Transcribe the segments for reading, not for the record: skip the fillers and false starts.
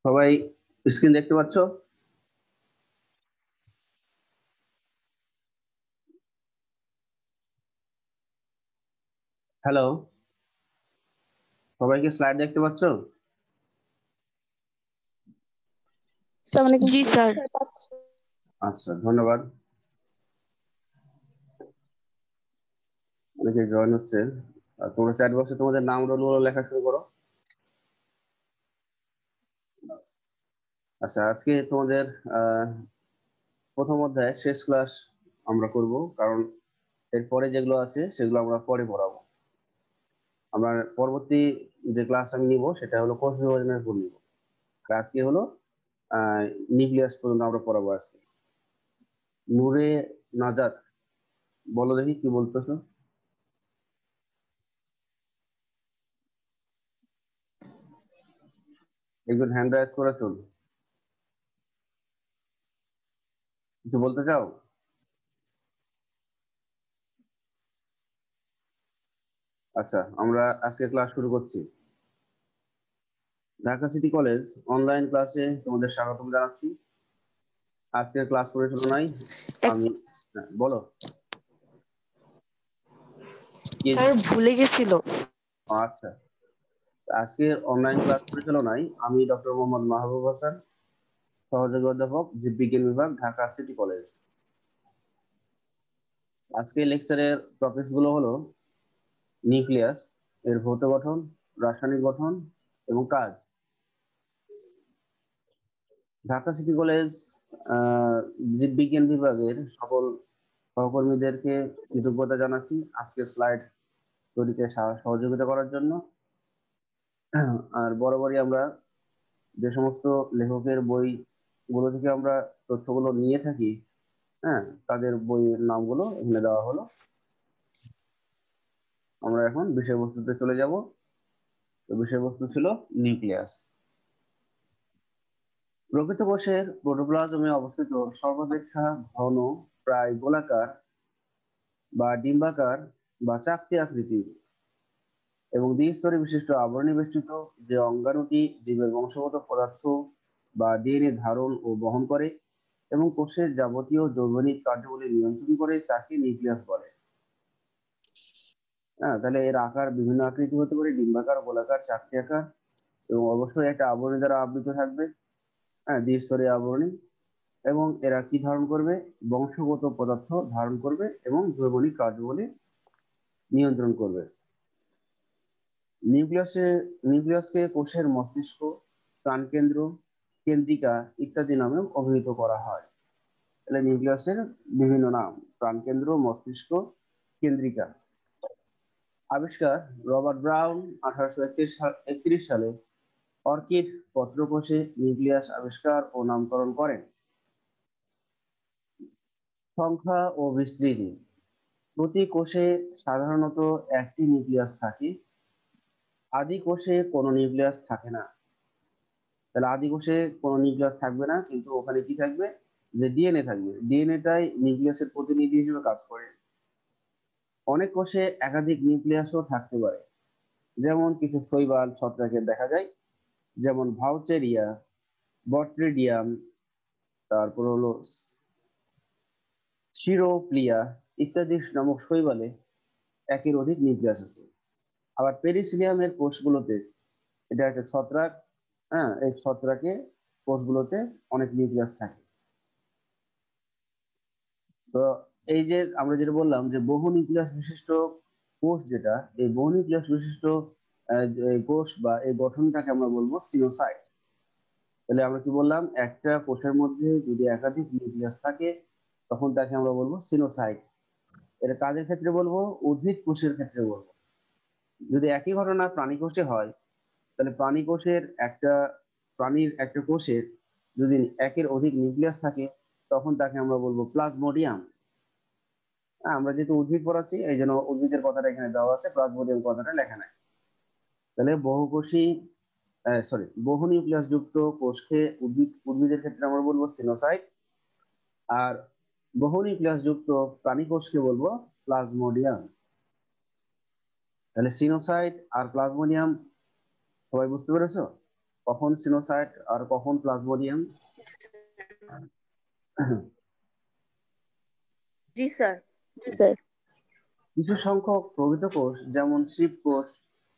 সবাই স্ক্রিন দেখতে পাচ্ছ? হ্যালো, সবাই কি স্লাইড দেখতে পাচ্ছ? আসসালামু আলাইকুম জি স্যার। স্যার। আচ্ছা, ধন্যবাদ। অনেকে জয়েন হচ্ছে। তোমরা চ্যাট বক্সে তোমাদের নাম রোল গুলো লেখা শুরু করো। আচ্ছা, আজকে তোমাদের আহ প্রথম অধ্যায় শেষ ক্লাস আমরা করব, কারণ এরপরে যেগুলো আছে সেগুলো আমরা পরে পড়াবো। আমার পরবর্তী যে ক্লাস আমি নিব সেটা হলো কোষ বিভাজনের উপর নিব। আজকে হলো নিউক্লিয়াস পর্যন্ত আমরা পড়াবো আজকে। নূরে নাজাত, বলো দেখি কি বলতেছো। একজন হ্যান্ড রাইজ করে চল, কিছু বলতে চাও? আচ্ছা, আমরা আজকে ক্লাস শুরু করছি। ঢাকা সিটি কলেজ অনলাইন ক্লাসে তোমাদের স্বাগতম জানাচ্ছি। আজকের ক্লাস পরিচালনায় আমি, হ্যাঁ, বলো কি। স্যার ভুলে গেছিল। আচ্ছা, আজকের অনলাইন ক্লাস পরিচালনায় আমি ডক্টর মোহাম্মদ মাহবুব হাসান, সহযোগী অধ্যাপক, জীববিজ্ঞান বিভাগ, ঢাকা সিটি কলেজ। আজকে লেকচারের টপিকস গুলো হলো নিউক্লিয়াস, এর ভৌত গঠন, রাসায়নিক গঠন এবং কাজ। ঢাকা সিটি কলেজ জীববিজ্ঞান বিভাগের সকল সহকর্মীদেরকে কৃতজ্ঞতা জানাচ্ছি আজকে স্লাইড তৈরিতে সহযোগিতা করার জন্য। আর বরাবরই আমরা যে সমস্ত লেখকের বই গুলো থেকে আমরা তথ্যগুলো নিয়ে থাকি, হ্যাঁ, তাদের বইয়ের নামগুলো এখানে দেওয়া হলো। আমরা এখন বিষয়বস্তুতে চলে যাব। তো বিষয়বস্তু ছিল নিউক্লিয়াস। প্রকৃত কোষের প্রোটোপ্লাজমে অবস্থিত সর্বাপেক্ষা ঘন, প্রায় গোলাকার বা ডিম্বাকার বা চাকতি আকৃতির এবং দ্বিস্তরে বিশিষ্ট আবরণী বেষ্টিত যে অঙ্গাণুটি জীবের বংশগত পদার্থ বা ডিএনএ ধারণ ও বহন করে এবং কোষের যাবতীয় যৌগনিক কার্যাবলী নিয়ন্ত্রণ করে তাকে নিউক্লিয়াস বলে। হ্যাঁ, তাহলে এর আকার বিভিন্ন আকৃতি হতে পারে, ডিম্বাকার, গোলাকার, চাকতি আকার, এবং অবশ্যই একটা আবরণী দ্বারা আবৃত থাকবে, হ্যাঁ, দ্বিস্তরীয় আবরণী। এবং এরা কি ধারণ করবে? বংশগত পদার্থ ধারণ করবে এবং জৈবনিক কার্যাবলী নিয়ন্ত্রণ করবে। নিউক্লিয়াসকে কোষের মস্তিষ্ক, প্রাণকেন্দ্র, কেন্দ্রিকা ইত্যাদি নামেও অভিহিত করা হয়। তাহলে নিউক্লিয়াসের বিভিন্ন নাম: প্রাণকেন্দ্র, মস্তিষ্ক, কেন্দ্রিকা। আবিষ্কার: রবার্ট ব্রাউন 1831 সালে অর্কিড পত্রকোষে নিউক্লিয়াস আবিষ্কার ও নামকরণ করেন। সংখ্যা ও বিস্তৃতি: প্রতি কোষে সাধারণত একটি নিউক্লিয়াস থাকে। আদি কোষে কোনো নিউক্লিয়াস থাকে না। তাহলে আদি কোষে কোনো নিউক্লিয়াস থাকবে না, কিন্তু ওখানে কি থাকবে? যে ডিএনএ থাকবে। ডিএনএটাই নিউক্লিয়াসের প্রতিনিধি হিসেবে কাজ করে। অনেক কোষে একাধিক নিউক্লিয়াসও থাকতে পারে, যেমন কিছু শৈবাল ছত্রাকে দেখা যায়, যেমন ভাউচেরিয়া, বট্রিডিয়াম, তারপর হলো সিরোপ্লিয়া ইত্যাদি নামক শৈবালে একের অধিক নিউক্লিয়াস আছে। আবার পেরিসিলিয়ামের কোষগুলোতে, এটা একটা ছত্রাক, হ্যাঁ, এই ছত্রাকে কোষগুলোতে অনেক নিউক্লিয়াস থাকে। তো এই যে আমরা যেটা বললাম যে বহু নিউক্লিয়াস বিশিষ্ট কোষ, যেটা এই বহু নিউক্লিয়াস বিশিষ্ট এই কোষ বা এই গঠনটাকে আমরা বলবো সিনোসাইট। তাহলে আমরা কি বললাম? একটা কোষের মধ্যে যদি একাধিক নিউক্লিয়াস থাকে তখন তাকে আমরা বলবো সিনোসাইট। এটা কাজের ক্ষেত্রে বলবো, উদ্ভিদ কোষের ক্ষেত্রে বলবো। যদি একই ঘটনা প্রাণী কোষে হয়, তাহলে প্রাণীর একটা কোষের যদি একের অধিক নিউক্লিয়াস থাকে তখন তাকে আমরা বলবো প্লাজমোডিয়াম। আমরা যেহেতু উদ্ভিদ পড়াচ্ছি এই জন্য উদ্ভিদের কথাটা এখানে দেওয়া আছে, প্লাজমোডিয়াম কথাটা লেখা নাই। তাহলে বহু নিউক্লিয়াস যুক্ত কোষকে উদ্ভিদের ক্ষেত্রে আমরা বলবো সিনোসাইট, আর বহু নিউক্লিয়াস যুক্ত প্রাণী কোষকে বলবো প্লাজমোডিয়াম। তাহলে সিনোসাইট আর প্লাজমোডিয়াম সবাই বুঝতে পেরেছো? কখন সিনোসাইট আর কখন প্লাজমোডিয়াম? জি স্যার। জি স্যার। কিছু সংখ্যক প্রকৃত কোষ যেমন শিব কোষ,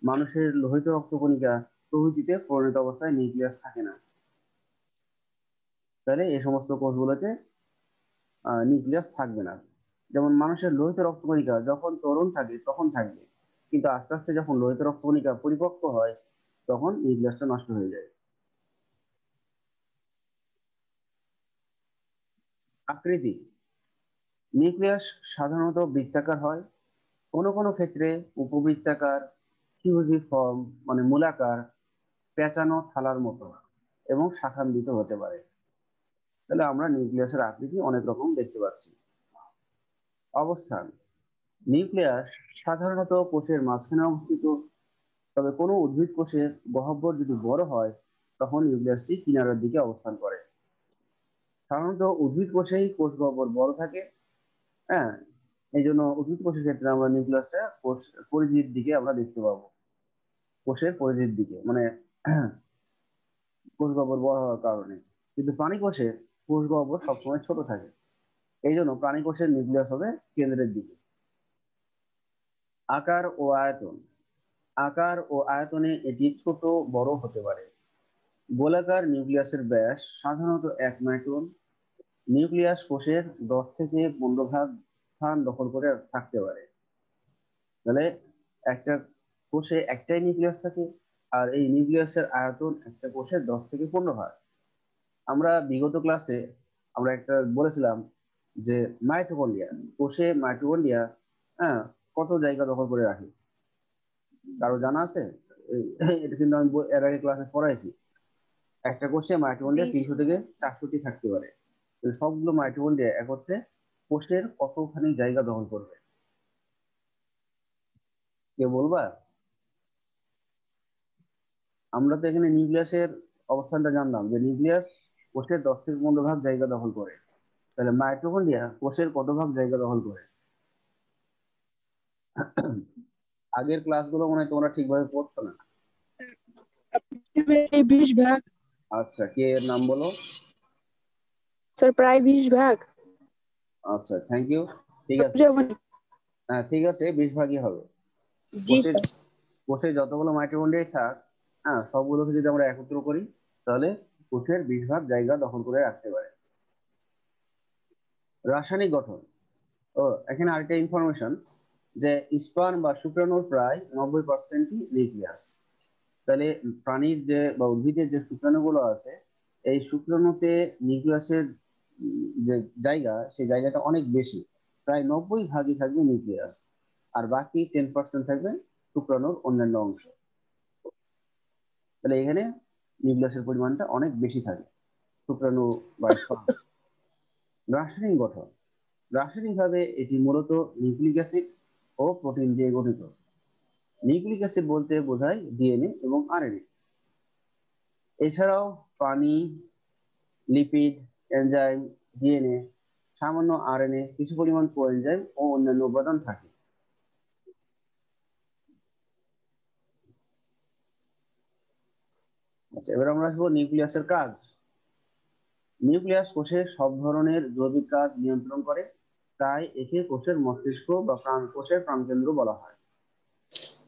মানুষের লোহিত রক্তকণিকা প্রভৃতিতে পরিণত অবস্থায় নিউক্লিয়াস থাকে না। তাহলে এই সমস্ত কোষগুলোতে নিউক্লিয়াস থাকবে না। যেমন মানুষের লোহিত রক্তকণিকা যখন তরুণ থাকে তখন থাকবে, কিন্তু আস্তে আস্তে যখন লোহিত রক্তকণিকা পরিপক্ক হয় তখন নিউক্লিয়াসটা নষ্ট হয়ে যায়। আকৃতি, নিউক্লিয়াস সাধারণত বৃত্তাকার হয়, কোনো কোনো ক্ষেত্রে উপবৃত্তাকার, ফর্ম মানে মূলাকার, পেঁচানো থালার মতো এবং শাখান্বিত হতে পারে। তাহলে আমরা নিউক্লিয়াসের আকৃতি অনেক রকম দেখতে পাচ্ছি। অবস্থান, নিউক্লিয়াস সাধারণত কোষের মাঝখানে অবস্থিত, তবে কোনো উদ্ভিদ কোষের গহ্বর যদি বড় হয় তখন নিউক্লিয়াসটি কিনারার দিকে অবস্থান করে। সাধারণত উদ্ভিদ কোষেই কোষ গহ্বর বড় থাকে। হ্যাঁ, এই জন্য উদ্ভিদ কোষের ক্ষেত্রে আমরা নিউক্লিয়াসটা কোষ পরিধির দিকে আমরা দেখতে পাবো, কোষের পরিধির দিকে মানে কোষ গহ্বর বড় হওয়ার কারণে। কিন্তু প্রাণী কোষে কোষ গহ্বর সবসময় ছোট থাকে, এই জন্য প্রাণী কোষের নিউক্লিয়াস হবে কেন্দ্রের দিকে। আকার ও আয়তন, আকার ও আয়তনে এটি ছোট বড় হতে পারে। গোলাকার নিউক্লিয়াসের ব্যাস সাধারণত 1 মাইক্রন। নিউক্লিয়াস কোষের 10 থেকে 15 ভাগ স্থান দখল করে থাকতে পারে। তাহলে একটা কোষে একটাই নিউক্লিয়াস থাকে, আর এই নিউক্লিয়াসের আয়তন একটা কোষের 10 থেকে 15 ভাগ। আমরা বিগত ক্লাসে আমরা একটা বলেছিলাম যে মাইটোকন্ড্রিয়া, কোষে মাইটোকন্ড্রিয়া হ্যাঁ কত জায়গা দখল করে রাখে, কারো জানা আছে? এটা কিন্তু আমি এর আগে ক্লাসে পড়াইছি। একটা কোষে মাইটোকন্ড্রিয়া 20। 300 থেকে 400টি থাকতে পারে। সবগুলো মাইটোকন্ড্রিয়া একত্রে কোষের কতখানি জায়গা দখল করবে, কে বলবা? আমরা তো এখানে নিউক্লিয়াসের অবস্থানটা জানলাম যে নিউক্লিয়াস কোষের 10 থেকে 15 ভাগ জায়গা দখল করে, তাহলে মাইটোকন্ড্রিয়া কোষের কত ভাগ জায়গা দখল করে? আগের ক্লাসগুলো মনে হয় তোমরা ঠিকভাবে পড়ছো না। এই 20 ভাগ। আচ্ছা, কে এর নাম বলো? স্যার প্রায় 20 ভাগ। আচ্ছা, থ্যাংক ইউ। ঠিক আছে, যাবনি। হ্যাঁ ঠিক আছে, 20 ভাগই হবে। জি কোষের স্যার। কোষে যতগুলো মাইটোকন্ড্রিয়া থাক, হ্যাঁ সবগুলোকে যদি আমরা একত্র করি তাহলে কোষের 20 ভাগ জায়গা দখল করে রাখতে পারে। রাসায়নিক গঠন, ও এখানে আরেকটা ইনফরমেশন যে স্পার্ম বা শুক্রাণুর প্রায় 90%ই নিউক্লিয়াস। তাহলে প্রাণীর যে বা উদ্ভিদের যে শুক্রাণুগুলো আছে, এই শুক্রাণুতে নিউক্লিয়াসের যে জায়গা, সেই জায়গাটা অনেক বেশি, প্রায় 90 ভাগই থাকবে নিউক্লিয়াস, আর বাকি 10% থাকবে শুক্রাণুর অন্যান্য অংশ। তাহলে এখানে নিউক্লিয়াসের পরিমাণটা অনেক বেশি থাকে শুক্রাণু বা স্পার্ম। রাসায়নিক গঠন, রাসায়নিকভাবে এটি মূলত নিউক্লিক অ্যাসিড ও প্রোটিন দিয়ে গঠিত। নিউক্লিক অ্যাসিড বলতে বোঝায় ডিএনএ এবং আরএনএ। এছাড়াও পানি, লিপিড, এনজাইম, ডিএনএ, সামান্য আরএনএ, কিছু পরিমাণ কোএনজাইম ও অন্যান্য উপাদান থাকে। আচ্ছা, এবার আমরা আসবো নিউক্লিয়াসের কাজ। নিউক্লিয়াস কোষের সব ধরনের জৈবিক কাজ নিয়ন্ত্রণ করে, তাই একে কোষের মস্তিষ্ক বা কোষের প্রাণকেন্দ্র বলা হয়।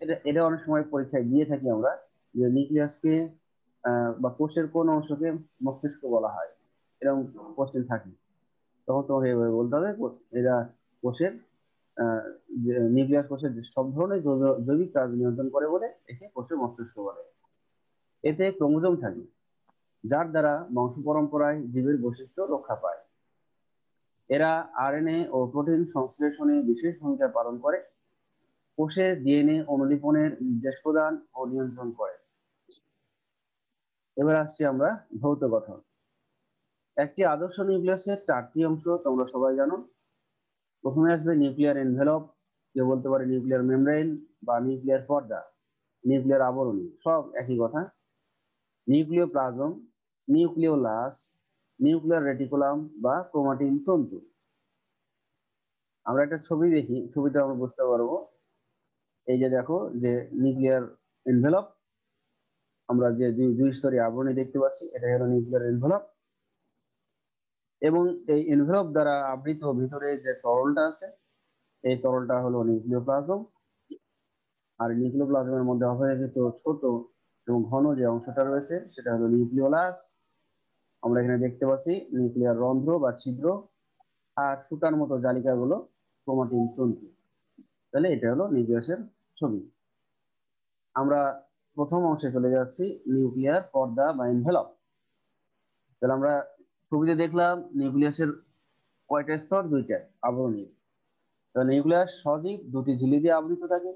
এটা এটা অনেক সময় পরীক্ষায় দিয়ে থাকি আমরা, যে নিউক্লিয়াসকে বা কোষের কোন অংশকে মস্তিষ্ক বলা হয়, এরকম কোশ্চেন থাকে, তখন তোমাকে এভাবে বলতে হবে এরা কোষের নিউক্লিয়াস কোষের সব ধরনের জৈবিক কাজ নিয়ন্ত্রণ করে বলে একে কোষের মস্তিষ্ক বলে। এতে ক্রোমোজোম থাকে, যার দ্বারা বংশ পরম্পরায় জীবের বৈশিষ্ট্য রক্ষা পায়। এরা আরএনএ ও প্রোটিন সংশ্লেষণে বিশেষ ভূমিকা পালন করে, কোষের ডিএনএ অনুলিপনের নির্দেশ প্রদান ও নিয়ন্ত্রণ করে। এবার আসছি আমরা ভৌত গঠন। একটি আদর্শ নিউক্লিয়াসের 4টি অংশ তোমরা সবাই জানো। প্রথমে আসবে নিউক্লিয়ার এনভেলপ, কেউ বলতে পারে নিউক্লিয়ার মেমব্রেন বা নিউক্লিয়ার পর্দা, নিউক্লিয়ার আবরণী, সব একই কথা। নিউক্লিওপ্লাজম, নিউক্লিওলাস, নিউক্লিয়ার রেটিকুলাম বা ক্রোমাটিন তন্তু। আমরা একটা ছবি দেখি, ছবিতে আমরা বুঝতে পারবো। এই যে দেখো যে নিউক্লিয়ার এনভেলপ, আমরা যে দুই স্তরীয় আবরণী দেখতে পাচ্ছি এটা হলো নিউক্লিয়ার এনভেলপ, এবং এই এনভেলপ দ্বারা আবৃত ভিতরে যে তরলটা আছে এই তরলটা হলো নিউক্লিওপ্লাজম। আর নিউক্লিওপ্লাজমের মধ্যে অপেক্ষাকৃত ছোট এবং ঘন যে অংশটা রয়েছে সেটা হলো নিউক্লিওলাস। আমরা এখানে দেখতে পাচ্ছি নিউক্লিয়ার রন্ধ্র বা ছিদ্র, আর সুতার মতো জালিকাগুলো ক্রোমাটিন তন্তু। তাহলে এটা হলো নিউক্লিয়াসের ছবি। আমরা প্রথম অংশে চলে যাচ্ছি, নিউক্লিয়ার পর্দা বা এনভেলপ। তাহলে আমরা ছবিতে দেখলাম নিউক্লিয়াসের কয়টা স্তর, দুইটা আবরণী। নিউক্লিয়াস সজীব দুটি ঝিল্লি দিয়ে আবৃত থাকে,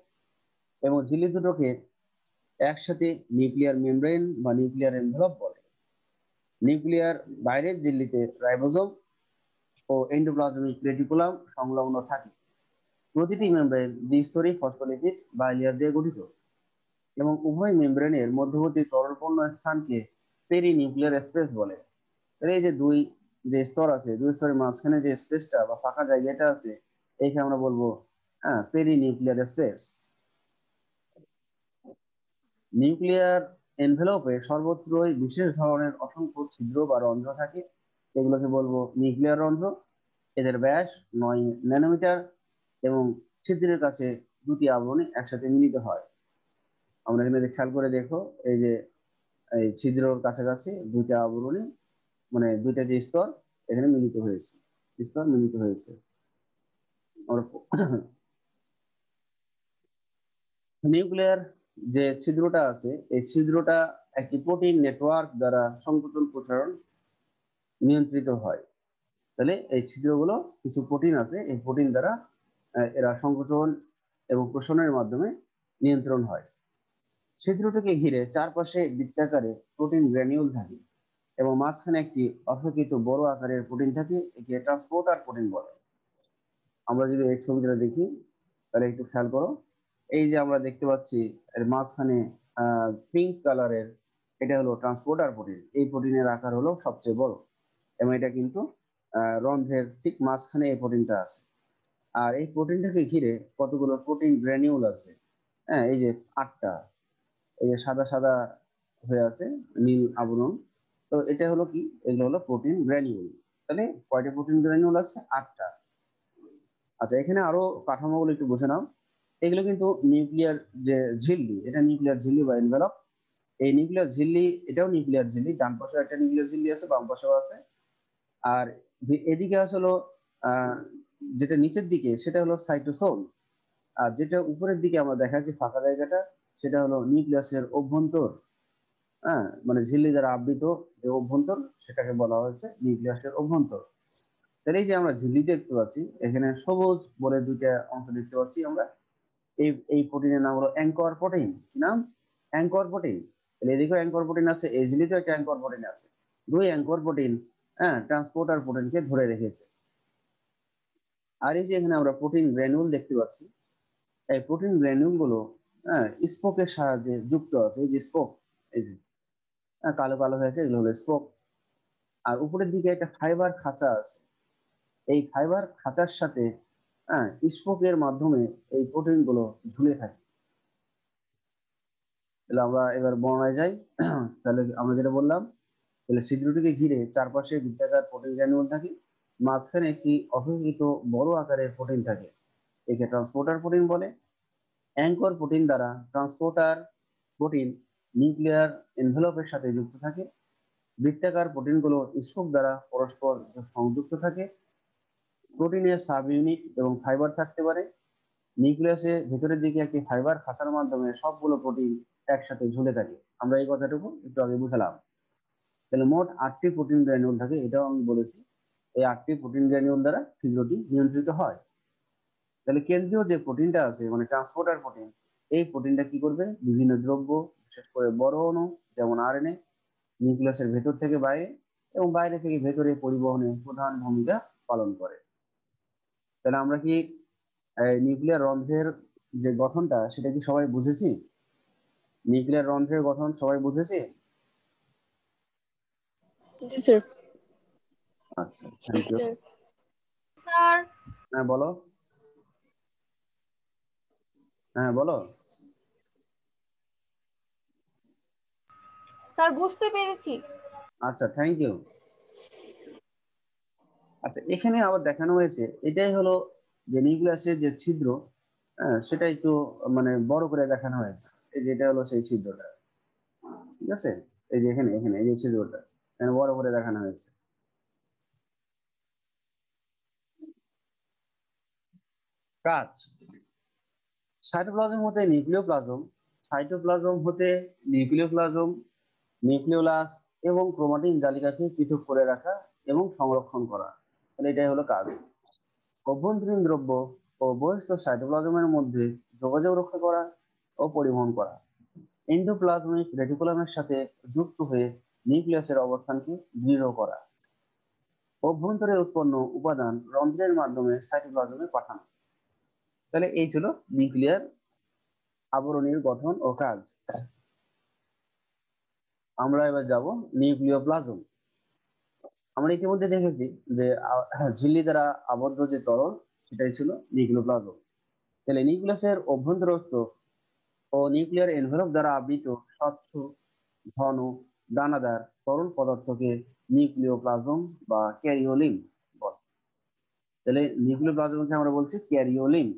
এবং ঝিল্লি দুটোকে একসাথে নিউক্লিয়ার মেমব্রেন বা নিউক্লিয়ার এনভেলপ বলে। নিউক্লিয়ার বাইরের ঝিল্লিতে রাইবোজোম ও এন্ডোপ্লাজমিক রেটিকুলাম সংলগ্ন থাকে। প্রতিটি মেমব্রেন দ্বিস্তরী ফসফোলিপিড বাইলিয়ার দিয়ে গঠিত, এবং উভয় মেমব্রেনের মধ্যবর্তী তরলপূর্ণ স্থানকে পেরি নিউক্লিয়ার স্পেস বলে। এই যে দুই যে স্তর আছে, দুই স্তরের মাঝখানে যে স্পেসটা বা ফাঁকা জায়গাটা আছে এইকে আমরা বলবো পেরি নিউক্লিয়ার স্পেস। নিউক্লিয়ার এনভেলপে সর্বত্রই বিশেষ ধরনের অসংখ্য ছিদ্র বা রন্ধ্র থাকে, এগুলোকে বলবো নিউক্লিয়ার রন্ধ্র। এদের ব্যাস 9 ন্যানোমিটার, এবং ছিদ্রের কাছে দুটি আবরণী একসাথে মিলিত হয়। আমরা এখানে খেয়াল করে দেখো, এই যে এই ছিদ্রর কাছাকাছি দুইটা আবরণী, মানে দুইটা যে স্তর এখানে মিলিত হয়েছে, স্তর মিলিত হয়েছে। নিউক্লিয়ার যে ছিদ্রটা আছে এই ছিদ্রটা একটি প্রোটিন নেটওয়ার্ক দ্বারা সংকোচন প্রসারণ নিয়ন্ত্রিত হয়। তাহলে এই ছিদ্রগুলো কিছু প্রোটিন আছে, এই প্রোটিন দ্বারা এরা সংকোচন এবং প্রসারণের মাধ্যমে নিয়ন্ত্রণ হয়। ছিদ্রটিকে ঘিরে চারপাশে বৃত্তাকারে প্রোটিন গ্র্যানিউল থাকে, এবং মাঝখানে একটি অপেক্ষিত বড় আকারের প্রোটিন থাকে, একে ট্রান্সপোর্টার প্রোটিন বলে। আমরা যদি এই ছবিটা দেখি তাহলে একটু খেয়াল করো, এই যে আমরা দেখতে পাচ্ছি এর মাঝখানে পিঙ্ক কালারের, এটা হলো ট্রান্সপোর্টার প্রোটিন। এই প্রোটিনের আকার হলো সবচেয়ে বড়, এবং এটা কিন্তু রন্ধ্রের ঠিক মাঝখানে এই প্রোটিনটা আছে। আর এই প্রোটিনটাকে ঘিরে কতগুলো প্রোটিন গ্র্যানিউল আছে, হ্যাঁ এই যে 8টা, এই যে সাদা সাদা হয়ে আছে নীল আবরণ। তো এটা হলো কি, এগুলো হলো প্রোটিন গ্র্যানিউল। তাহলে কয়টা প্রোটিন গ্র্যানিউল আছে? 8টা। আচ্ছা, এখানে আরো কাঠামোগুলো একটু বুঝে নাও। এগুলো কিন্তু নিউক্লিয়ার যে ঝিল্লি, এটা নিউক্লিয়ার ঝিল্লি বা এনভেলপ। এই নিউক্লিয়ার ঝিল্লি, এটাও নিউক্লিয়ার ঝিল্লি, ডান পাশে একটা নিউক্লিয়ার ঝিল্লি আছে, বাম পাশেও আছে। আর এদিকে আসলে যেটা নিচের দিকে সেটা হলো সাইটোসোল, আর যেটা উপরের দিকে আমরা দেখাচ্ছি ফাঁকা জায়গাটা সেটা হলো নিউক্লিয়াসের অভ্যন্তর। হ্যাঁ, মানে ঝিল্লি দ্বারা আবৃত যে অভ্যন্তর সেটাকে বলা হয়েছে নিউক্লিয়াসের অভ্যন্তর। তাহলে এই যে আমরা ঝিল্লি দেখতে পাচ্ছি, এখানে সবুজ বলে দুইটা অংশ দেখতে পাচ্ছি আমরা। এই প্রোটিনের নাম হলো অ্যাঙ্কর প্রোটিন। কি নাম? Anchor protein. তাহলে এদিকেও অ্যাঙ্কর প্রোটিন আছে, এই ঝিল্লিতেও একটা অ্যাঙ্কর প্রোটিন আছে। দুই অ্যাঙ্কর প্রোটিন ট্রান্সপোর্টার প্রোটিনকে ধরে রেখেছে। আর এই যে এখানে আমরা প্রোটিন গ্র্যানুল দেখতে পাচ্ছি, এই প্রোটিন গ্র্যানুল গুলো স্পোকের সাহায্যে যুক্ত আছে। এই যে স্পোক, এই যে কালো কালো হয়েছে, এগুলো হলো স্পোক। আর উপরের দিকে একটা ফাইবার খাঁচা আছে, এই ফাইবার খাঁচার সাথে স্পোকের মাধ্যমে এই প্রোটিন গুলো ঝুলে থাকে। তাহলে আমরা এবার বর্ণনায় যাই। তাহলে আমরা যেটা বললাম, তাহলে ছিদ্রটিকে ঘিরে চারপাশে বৃত্তাকার প্রোটিন গ্র্যানুল থাকে, মাঝখানে একটি অপেক্ষিত বড় আকারের প্রোটিন থাকে, একে ট্রান্সপোর্টার প্রোটিন বলে। অ্যাঙ্কর প্রোটিন দ্বারা ট্রান্সপোর্টার প্রোটিন নিউক্লিয়ার এনভেলপের সাথে যুক্ত থাকে। বৃত্তাকার প্রোটিনগুলো স্পোক দ্বারা পরস্পর সংযুক্ত থাকে। প্রোটিনের সাব ইউনিট এবং ফাইবার থাকতে পারে। নিউক্লিয়াসের ভেতরের দিকে একটি ফাইবার খাঁচার মাধ্যমে সবগুলো প্রোটিন একসাথে ঝুলে থাকে। আমরা এই কথাটুকু একটু আগে বুঝলাম। তাহলে মোট 8টি প্রোটিন গ্র্যানিউল থাকে, এটাও আমি বলেছি। এই 8টি প্রোটিন গ্র্যানিউল দ্বারা ছিদ্রটি নিয়ন্ত্রিত হয়। তাহলে কেন্দ্রীয় যে প্রোটিনটা আছে মানে ট্রান্সপোর্টার প্রোটিন, এই প্রোটিনটা কি করবে? বিভিন্ন দ্রব্য, বিশেষ করে বড় অণু যেমন আরএনএ, নিউক্লিয়াসের ভেতর থেকে বাইরে এবং বাইরে থেকে ভেতরে পরিবহনে প্রধান ভূমিকা পালন করে। তাহলে আমরা কি নিউক্লিয়ার রন্ধ্রের যে গঠনটা সেটা কি সবাই বুঝেছি? নিউক্লিয়ার রন্ধ্রের গঠন সবাই বুঝেছি? জি স্যার। আচ্ছা, থ্যাংক ইউ। স্যার হ্যাঁ বলো। হ্যাঁ বলো। স্যার বুঝতে পেরেছি। আচ্ছা, থ্যাংক ইউ। আচ্ছা, এখানে আবার দেখানো হয়েছে, এটাই হলো যে নিউক্লিয়াসের যে ছিদ্র, সেটা একটু মানে বড় করে দেখানো হয়েছে। এই যে এটা হলো সেই ছিদ্রটা, ঠিক আছে? এই যে এখানে এখানে এই যে ছিদ্রটা এখানে বড় করে দেখানো হয়েছে। কাজ, সাইটোপ্লাজম হতে নিউক্লিওপ্লাজম, সাইটোপ্লাজম হতে নিউক্লিওপ্লাজম, নিউক্লিওলাস এবং ক্রোমাটিন জালিকাকে পৃথক করে রাখা এবং সংরক্ষণ করা, তাহলে এটাই হলো কাজ। অভ্যন্তরীণ দ্রব্য ও বহিস্থ সাইটোপ্লাজমের মধ্যে যোগাযোগ রক্ষা করা ও পরিবহন করা, এন্ডোপ্লাজমিক রেটিকুলামের সাথে যুক্ত হয়ে নিউক্লিয়াসের অবস্থানকে দৃঢ় করা, অভ্যন্তরে উৎপন্ন উপাদান রন্ধ্রের মাধ্যমে সাইটোপ্লাজমে পাঠানো। তাহলে এই ছিল নিউক্লিয়ার আবরণীর গঠন ও কাজ। আমরা এবার যাব নিউক্লিওপ্লাজম। আমরা ইতিমধ্যে দেখেছি যে ঝিল্লি দ্বারা আবদ্ধ যে তরল, সেটাই ছিল নিউক্লিওপ্লাজম। তাহলে নিউক্লিয়াসের অভ্যন্তরস্থ ও নিউক্লিয়ার এনভেলপ দ্বারা আবৃত স্বচ্ছ, ঘন, দানাদার তরল পদার্থকে নিউক্লিওপ্লাজম বা ক্যারিওলিন বলে। তাহলে নিউক্লিওপ্লাজমকে আমরা বলছি ক্যারিওলিন।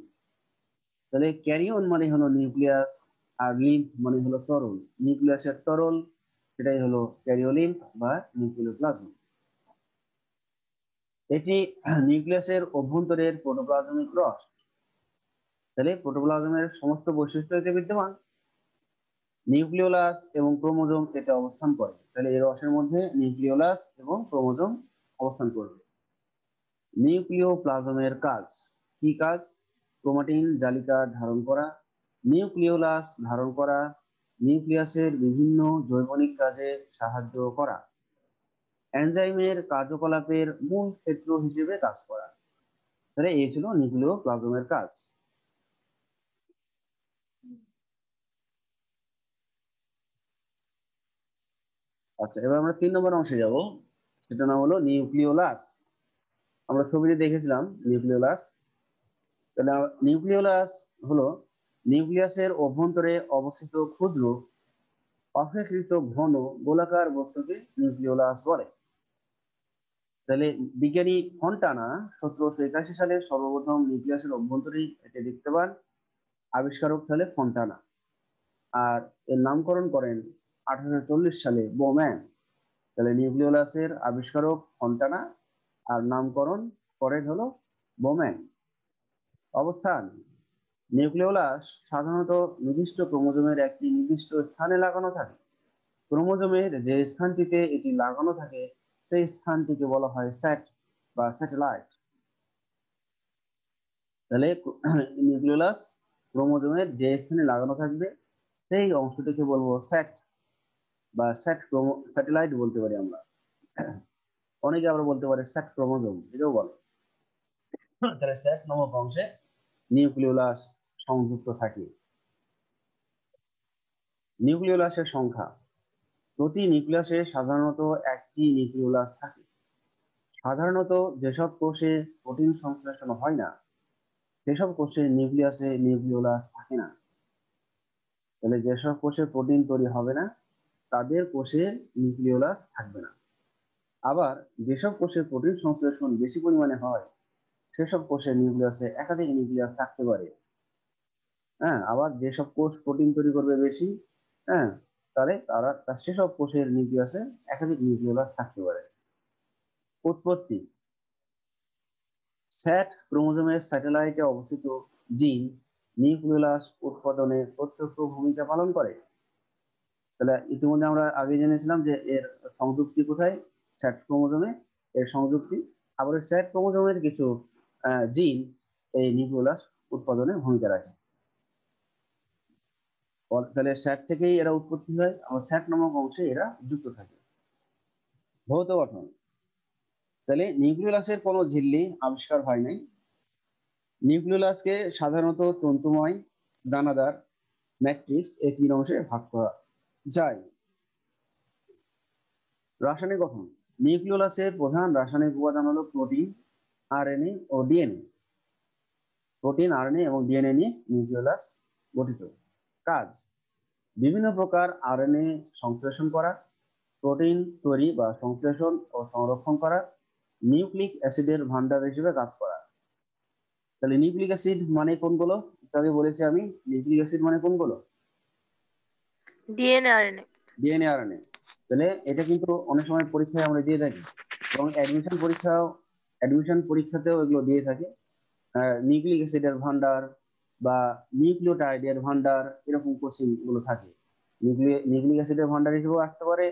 তাহলে ক্যারিওন মানে হলো নিউক্লিয়াস, আর লিম্ফ মানে হলো তরল। নিউক্লিয়াসের তরল, সেটাই হলো ক্যারিওলিন বা নিউক্লিওপ্লাজম। এটি নিউক্লিয়াসের অভ্যন্তরের প্রোটোপ্লাজমিক রস। তাহলে প্রোটোপ্লাজমের সমস্ত বৈশিষ্ট্য এতে বিদ্যমান। নিউক্লিওলাস এবং ক্রোমোজোম এতে অবস্থান করে। তাহলে এই রসের মধ্যে নিউক্লিওলাস এবং ক্রোমোজোম অবস্থান করবে। নিউক্লিওপ্লাজমের কাজ, কি কাজ? ক্রোমাটিন জালিকা ধারণ করা, নিউক্লিওলাস ধারণ করা, নিউক্লিয়াসের বিভিন্ন জৈবনিক কাজে সাহায্য করা, এনজাইমের কার্যকলাপের মূল ক্ষেত্র হিসেবে কাজ করা। তাহলে এই ছিল নিউক্লিওপ্লাজমের কাজ। আচ্ছা, এবার আমরা 3 নম্বর অংশে যাব, সেটা নাম হলো নিউক্লিওলাস। আমরা ছবিতে দেখেছিলাম নিউক্লিওলাস। তাহলে নিউক্লিওলাস হলো নিউক্লিয়াসের অভ্যন্তরে অবস্থিত ক্ষুদ্র অপেক্ষিত ঘন গোলাকার বস্তুকে নিউক্লিওলাস বলে। তাহলে বিজ্ঞানী ফন্টানা 1781 সালে সর্বপ্রথম নিউক্লিয়াসের অভ্যন্তরে এটি দেখতে পান। আবিষ্কারক হলে ফন্টানা। আর এর নামকরণ করেন 1840 সালে বোম্যান। তাহলে নিউক্লিওলাসের আবিষ্কারক ফন্টানা, আর নামকরণ করেন হলো বোম্যান। অবস্থান, নিউক্লিওলাস সাধারণত নির্দিষ্ট ক্রোমোজোমের একটি নির্দিষ্ট স্থানে লাগানো থাকে। ক্রোমোজোমের যে স্থানটিতে এটি লাগানো থাকে সেই স্থানটিকে বলা হয় স্যাট বা স্যাটেলাইট। তাহলে নিউক্লিওলাস ক্রোমোজোমের যে স্থানে লাগানো থাকবে সেই অংশটিকে বলবো স্যাট বা স্যাটেলাইট বলতে পারি আমরা। অনেকে আবার বলতে পারে স্যাট ক্রোমোজোম, এটাও বলে। তাহলে স্যাট নামক অংশে নিউক্লিওলাস সংযুক্ত থাকে। নিউক্লিওলাসের সংখ্যা, প্রতি নিউক্লিয়াসে সাধারণত একটি নিউক্লিওলাস থাকে। সাধারণত যেসব কোষে প্রোটিন সংশ্লেষণ হয় না সেসব কোষে নিউক্লিয়াসে নিউক্লিওলাস থাকে না। তাহলে যেসব কোষে প্রোটিন তৈরি হবে না তাদের কোষে নিউক্লিওলাস থাকবে না। আবার যেসব কোষে প্রোটিন সংশ্লেষণ বেশি পরিমাণে হয় সেসব কোষে নিউক্লিয়াসে একাধিক নিউক্লিয়াস থাকতে পারে। হ্যাঁ, আবার যেসব কোষ প্রোটিন তৈরি করবে বেশি, হ্যাঁ, তাহলে সেসব কোষের নিউক্লিয়াসে একাধিক নিউক্লিওলাস থাকতে পারে। উৎপত্তি, স্যাট ক্রোমোজোমের স্যাটেলাইটে অবস্থিত জিন নিউক্লিওলাস উৎপাদনে প্রত্যক্ষ ভূমিকা পালন করে। তাহলে ইতিমধ্যে আমরা আগে জেনেছিলাম যে এর সংযুক্তি কোথায়, স্যাট ক্রোমোজোমে এর সংযুক্তি। আবার স্যাট ক্রোমোজোমের কিছু জিন এই নিউক্লিওলাস উৎপাদনে ভূমিকা রাখে। তাহলে স্যাট থেকেই এরা উৎপত্তি হয়, আবার স্যাট নামক অংশে এরা যুক্ত থাকে। ভৌত গঠন, তাহলে নিউক্লিওলাসের কোনো ঝিল্লি আবিষ্কার হয় নাই। নিউক্লিওলাসকে সাধারণত তন্তুময়, দানাদার, ম্যাট্রিক্স এই 3 অংশে ভাগ করা যায়। রাসায়নিক গঠন, নিউক্লিওলাসের প্রধান রাসায়নিক উপাদান হলো প্রোটিন, আরএনএ ও ডিএনএ। প্রোটিন, আরএনএ এবং ডিএনএ নিয়ে নিউক্লিওলাস গঠিত। কাজ, বিভিন্ন প্রকার আরএনএ সংশ্লেষণ করা, প্রোটিন তৈরি বা সংশ্লেষণ ও সংরক্ষণ করা, নিউক্লিক অ্যাসিডের ভান্ডার হিসেবে কাজ করা। তাহলে নিউক্লিক অ্যাসিড মানে কোনগুলো? তবে বলেছি আমি, নিউক্লিক অ্যাসিড মানে কোনগুলো? DNA RNA. DNA RNA. তাহলে এটা কিন্তু অনেক সময় পরীক্ষায় আমরা দিয়ে থাকি, এবং অ্যাডমিশন পরীক্ষাতেও এগুলো দিয়ে থাকে। নিউক্লিক অ্যাসিডের ভান্ডার বা নিউক্লিওটাইডের ভান্ডার, এরকম কোশ্চেন গুলো থাকে। নিউক্লিক অ্যাসিডের ভান্ডার হিসেবেও আসতে পারে,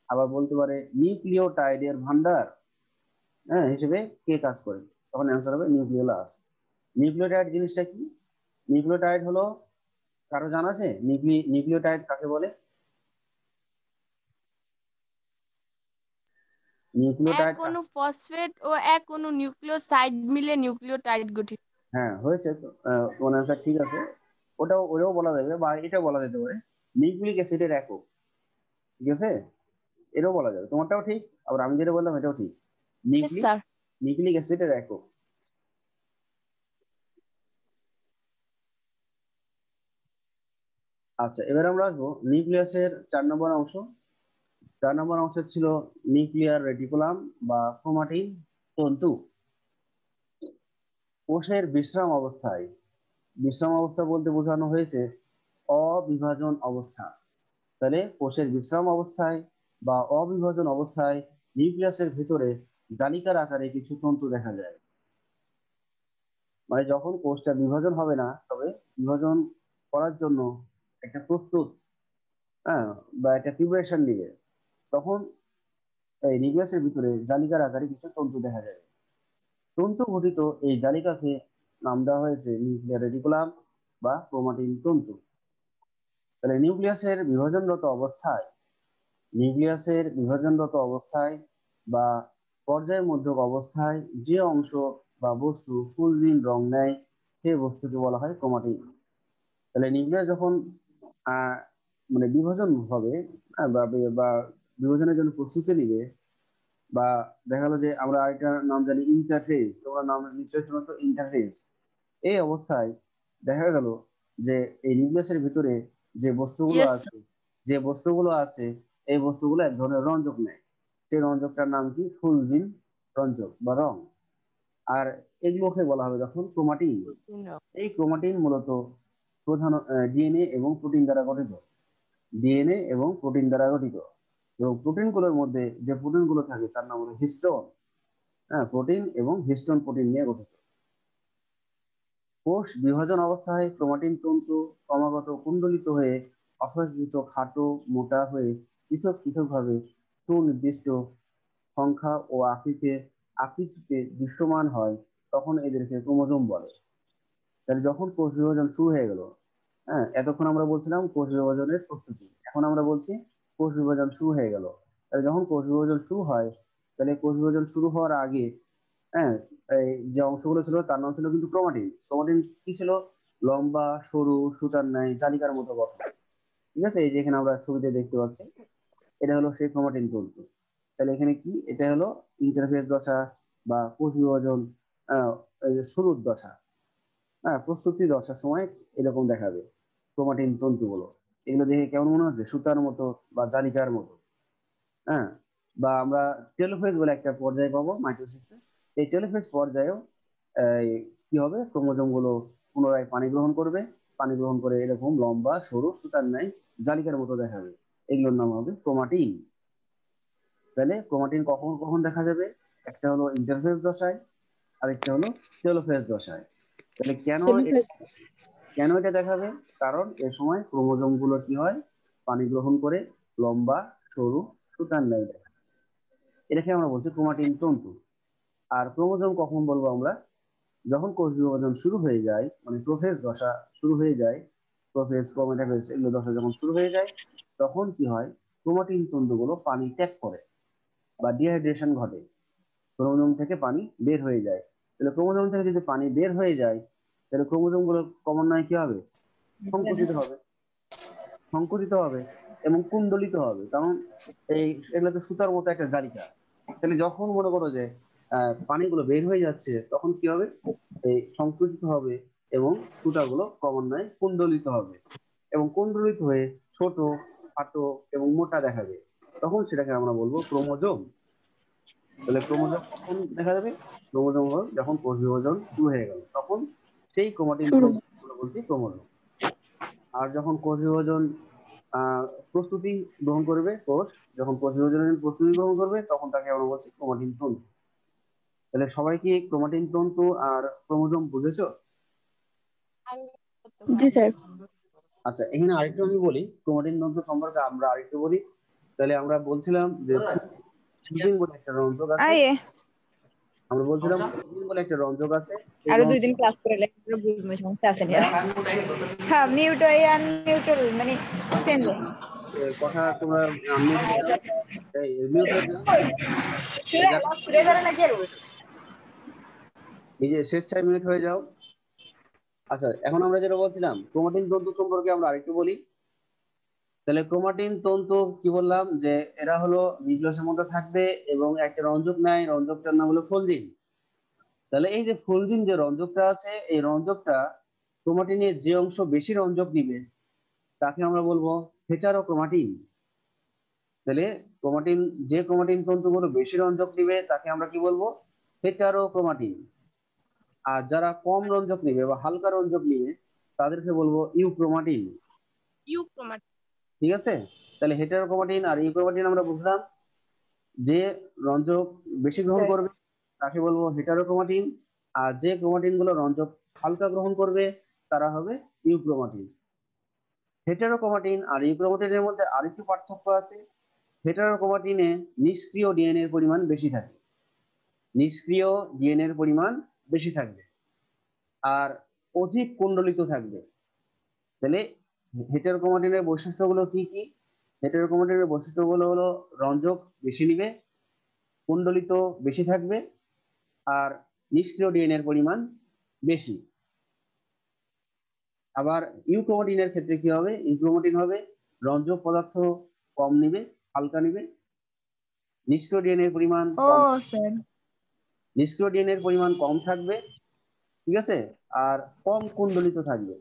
আবার বলতে পারে নিউক্লিওটাইডের ভান্ডার হিসেবে কে কাজ করে, তখন অ্যান্সার হবে নিউক্লিওলাস। নিউক্লিওটাইড জিনিসটা কি? নিউক্লিওটাইড হলো, কারো জানা আছে নিউক্লিওটাইড কাকে বলে? এক নিউক্লিওটাইড, অণু ফসফেট ও এক অণু নিউক্লিওসাইড মিলে নিউক্লিওটাইড গঠিত। হ্যাঁ হয়েছে তো, তোমার অ্যান্সার ঠিক আছে। ওটাও বলা যাবে, বা এটাও বলা যেতে পারে নিউক্লিক অ্যাসিডের একক। ঠিক আছে, এটাও বলা যাবে, তোমারটাও ঠিক, আবার আমি যেটা বললাম এটাও ঠিক। Yes nucleic sir. নিউক্লিক অ্যাসিডের একক। আচ্ছা, এবার আমরা আসবো নিউক্লিয়াসের 4 নম্বর অংশ। 4 নম্বর অংশ ছিল নিউক্লিয়ার রেটিকুলাম বা ক্রোমাটিন তন্তু। কোষের বিশ্রাম অবস্থা বলতে বোঝানো হয়েছে অবিভাজন অবস্থা। তাহলে কোষের বিশ্রাম অবস্থায় বা অবিভাজন অবস্থায় নিউক্লিয়াসের ভিতরে জালিকার আকারে কিছু তন্তু দেখা যায়। মানে যখন কোষটা বিভাজন হবে না, তবে বিভাজন করার জন্য একটা প্রস্তুত, হ্যাঁ, বা একটা প্রিপারেশন নিবে, তখন এই নিউক্লিয়াসের ভিতরে জালিকার আকারে কিছু তন্তু দেখা যায়। তন্তু গঠিত এই জালিকাকে নাম দেওয়া হয়েছে নিউক্লিয়ার রেটিকুলাম বা ক্রোমাটিন তন্তু। তাহলে নিউক্লিয়াসের বিভাজনরত অবস্থায় বা পর্যায়ের মধ্যক অবস্থায় যে অংশ বা বস্তু ফুলহীন রং নেয়, সেই বস্তুকে বলা হয় ক্রোমাটিন। তাহলে নিউক্লিয়াস যখন আহ মানে বিভাজন হবে, বা বিভাজনের জন্য প্রস্তুতি নিবে, বা দেখা গেলো যে আমরা আরেকটা নাম জানি ইন্টারফেস, তোমরা নাম নিশ্চয়ই শুনেছো ইন্টারফেস। এই অবস্থায় দেখা গেল যে এই নিউক্লিয়াসের ভিতরে যে বস্তুগুলো ইয়েস। আছে যে বস্তুগুলো আছে এই বস্তুগুলো এক ধরনের রঞ্জক নেয়। সেই রঞ্জকটার নাম কি? ফুলজিন রঞ্জক বা রং। আর এগুলোকে বলা হবে যখন ক্রোমাটিন। এই ক্রোমাটিন মূলত প্রধান ডিএনএ এবং প্রোটিন দ্বারা গঠিত। ডিএনএ এবং প্রোটিন দ্বারা গঠিত, এবং প্রোটিনগুলোর মধ্যে যে প্রোটিনগুলো থাকে তার নাম হলো হিস্টোন। হ্যাঁ, প্রোটিন এবং হিস্টোন প্রোটিন নিয়ে গঠিত। কোষ বিভাজন অবস্থায় ক্রোমাটিন তন্তু ক্রমাগত কুণ্ডলিত হয়ে অপেক্ষাকৃত খাটো মোটা হয়ে পৃথক পৃথক ভাবে সুনির্দিষ্ট সংখ্যা ও আকৃতিতে দৃশ্যমান হয়, তখন এদেরকে ক্রোমোজোম বলে। তাহলে যখন কোষ বিভাজন শুরু হয়ে গেল, হ্যাঁ, এতক্ষণ আমরা বলছিলাম কোষ বিভাজনের প্রস্তুতি, এখন আমরা বলছি কোষ বিভাজন শুরু হয়ে গেল। তাহলে যখন কোষ বিভাজন শুরু হয়, তাহলে কোষ বিভাজন শুরু হওয়ার আগে, হ্যাঁ, এই যে অংশগুলো ছিল তার নাম ছিল কিন্তু ক্রোমাটিন। ক্রোমাটিন কি ছিল? লম্বা, সরু, সুতার ন্যায় জালিকার মতো গঠন। ঠিক আছে, এই যে এখানে আমরা ছবিতে দেখতে পাচ্ছি, এটা হলো সেই ক্রোমাটিন তন্তু। তাহলে এখানে কি, এটা হলো ইন্টারফেস দশা বা কোষ বিভাজন, আহ, এই যে শুরুর দশা, হ্যাঁ, প্রস্তুতি দশার সময় এরকম দেখাবে ক্রোমাটিন তন্তুগুলো। এগুলো দেখে কেমন মনে হচ্ছে? সুতার মতো বা জালিকার মতো। হ্যাঁ, বা আমরা টেলোফেজ বলে একটা পর্যায়ে পাবো মাইটোসিসে। এই টেলোফেজ পর্যায়েও এই কি হবে, ক্রোমোজোম গুলো পুনরায় পানি গ্রহণ করবে। পানি গ্রহণ করে এরকম লম্বা সরু সুতার ন্যায় জালিকার মতো দেখাবে। এগুলোর নাম হবে ক্রোমাটিন। তাহলে ক্রোমাটিন কখন কখন দেখা যাবে? একটা হলো ইন্টারফেজ দশায়, আরেকটা হলো টেলোফেজ দশায়। তাহলে কেন এটা দেখাবে? কারণ এ সময় ক্রোমোজোম গুলো কি হয়, পানি গ্রহণ করে লম্বা সরু সুতার ন্যায় দেখায়। এটাকে আমরা বলছি ক্রোমাটিন তন্তু। আর ক্রোমোজোম কখন বলবো আমরা? যখন কোষ বিভাজন শুরু হয়ে যায়, মানে প্রোফেজ দশা শুরু হয়ে যায়, প্রোফেজ ক্রোমেটাফেজ এগুলো দশা যখন শুরু হয়ে যায়, তখন কি হয়, ক্রোমাটিন তন্তুগুলো পানি ত্যাগ করে বা ডিহাইড্রেশন ঘটে, ক্রোমোজোম থেকে পানি বের হয়ে যায়। তাহলে ক্রোমোজোম থেকে যদি পানি বের হয়ে যায়, তাহলে ক্রোমোজোম গুলো ক্রমান্বয়ে কি হবে, সংকুচিত হবে, সংকুচিত হবে এবং কুণ্ডলিত হবে। কারণ এই এগুলো তো সুতার মতো একটা জালিকা। তাহলে যখন মনে করো যে পানিগুলো বের হয়ে যাচ্ছে, তখন কি হবে, এই সংকুচিত হবে এবং সুতাগুলো ক্রমান্বয়ে কুণ্ডলিত হবে, এবং কুণ্ডলিত হয়ে ছোট, খাটো এবং মোটা দেখাবে। তখন সেটাকে আমরা বলবো ক্রোমোজোম। তাহলে ক্রোমোজোম কখন দেখা যাবে? ক্রোমোজোম হল যখন কোষ বিভাজন শুরু হয়ে গেল, তখন সেই ক্রোমাটিন শুরু। তন্তুগুলো বলছি ক্রোমোজোম। আর যখন কোষ বিভাজন প্রস্তুতি গ্রহণ করবে, কোষ যখন কোষ বিভাজনের প্রস্তুতি গ্রহণ করবে, তখন তাকে আমরা বলছি ক্রোমাটিন তন্তু। তাহলে সবাই কি ক্রোমাটিন তন্তু আর ক্রোমোজোম বুঝেছো? জি স্যার। আচ্ছা, এখানে আরেকটু আমি বলি, ক্রোমাটিন তন্তু সম্পর্কে আমরা আরেকটু বলি। তাহলে আমরা বলছিলাম যে ফুলজিন বলে একটা রঞ্জক আছে। আমরা বলছিলাম ফুলজিন বলে একটা রঞ্জক আছে। আরো 2 দিন ক্লাস করে লেখার বুঝবে সমস্যা আছে না। হ্যাঁ, মিউট হয়ে আর নিউট্রাল মানে চেঞ্জ। কথা তোমরা মিউট হয়ে যাও, মিউট হয়ে যাও, নিজে স্বেচ্ছায় মিউট হয়ে যাও। আচ্ছা, এখন আমরা যেটা বলছিলাম ক্রোমাটিন তন্তু সম্পর্কে আমরা আরেকটু বলি। তাহলে ক্রোমাটিন তন্তু কি বললাম, যে এরা হলো নিউক্লিয়াসের মধ্যে থাকবে এবং একটা রঞ্জক নেয়, রঞ্জকটার নাম হলো ফলজিন। তাহলে এই যে ফলজিন যে রঞ্জকটা আছে, এই রঞ্জকটা ক্রোমাটিনের যে অংশ বেশি রঞ্জক নিবে তাকে আমরা বলবো হেটারোক্রোমাটিন। তাহলে ক্রোমাটিন, যে ক্রোমাটিন তন্তুগুলো বেশি রঞ্জক নিবে তাকে আমরা কি বলবো? হেটারোক্রোমাটিন। আর যারা কম রঞ্জক নিবে বা হালকা রঞ্জক নিবে তাদেরকে বলবো ইউক্রোমাটিন। ইউক্রোমাটিন। ঠিক আছে? তাহলে হেটারোক্রোমাটিন আর ইউক্রোমাটিন আমরা বুঝলাম। যে রঞ্জক বেশি গ্রহণ করবে তাকে বলবো হেটারোক্রোমাটিন, আর যে ক্রোমাটিন গুলো রঞ্জক হালকা গ্রহণ করবে তারা হবে ইউক্রোমাটিন। হেটারোক্রোমাটিন আর ইউক্রোমাটিনের মধ্যে আরেকটু পার্থক্য আছে। হেটারোক্রোমাটিনে নিষ্ক্রিয় ডিএনএ এর পরিমাণ বেশি থাকে, নিষ্ক্রিয় ডিএনএ এর পরিমাণ বেশি থাকবে আর অধিক কুণ্ডলিত থাকবে। তাহলে হেটারোক্রোমাটিনের বৈশিষ্ট্যগুলো কি কি? হেটারোক্রোমাটিনের বৈশিষ্ট্যগুলো হলো রঞ্জক বেশি নিবে, কুণ্ডলিত বেশি থাকবে আর নিষ্ক্রিয় ডিএনএ এর পরিমাণ বেশি। আবার ইউক্রোমাটিনের ক্ষেত্রে কি হবে? ইউক্রোমাটিন হবে রঞ্জক পদার্থ কম নিবে, হালকা নিবে, নিষ্ক্রিয় ডিএনএ এর পরিমাণ কম, স্যার। নিষ্ক্রিয় ডিএনএ এর পরিমাণ কম থাকবে, ঠিক আছে, আর কম কুণ্ডলিত থাকবে।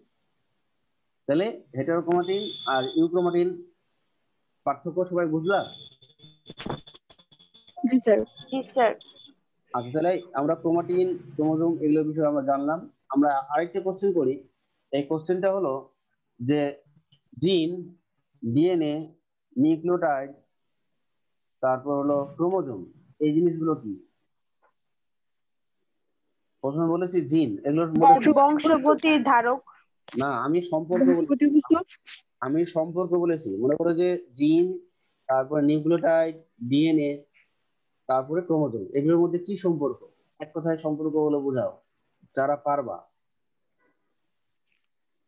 তাহলে হেটারোক্রোমাটিন আর ইউক্রোমাটিন পার্থক্য সবাই বুঝলা? জি স্যার। জি স্যার। আচ্ছা, তাহলে আমরা ক্রোমাটিন, ক্রোমোজোম এগুলোর বিষয়ে আমরা জানলাম। আমরা আরেকটা কোশ্চেন করি। এই কোশ্চেনটা হলো যে জিন, ডিএনএ, নিউক্লিওটাইড, তারপর হলো ক্রোমোজোম, এই জিনিসগুলো কি? প্রথমে বলেছি জিন, এগুলোর মধ্যে বংশগতির ধারক। না, আমি সম্পর্ক বলেছি। মনে করো যে জিন, তারপরে নিউক্লিওটাইড, ডিএনএ, তারপরে ক্রোমোজোম, এগুলোর মধ্যে কি সম্পর্ক? এক কথায় সম্পর্ক হলো বোঝাও, যারা পারবা।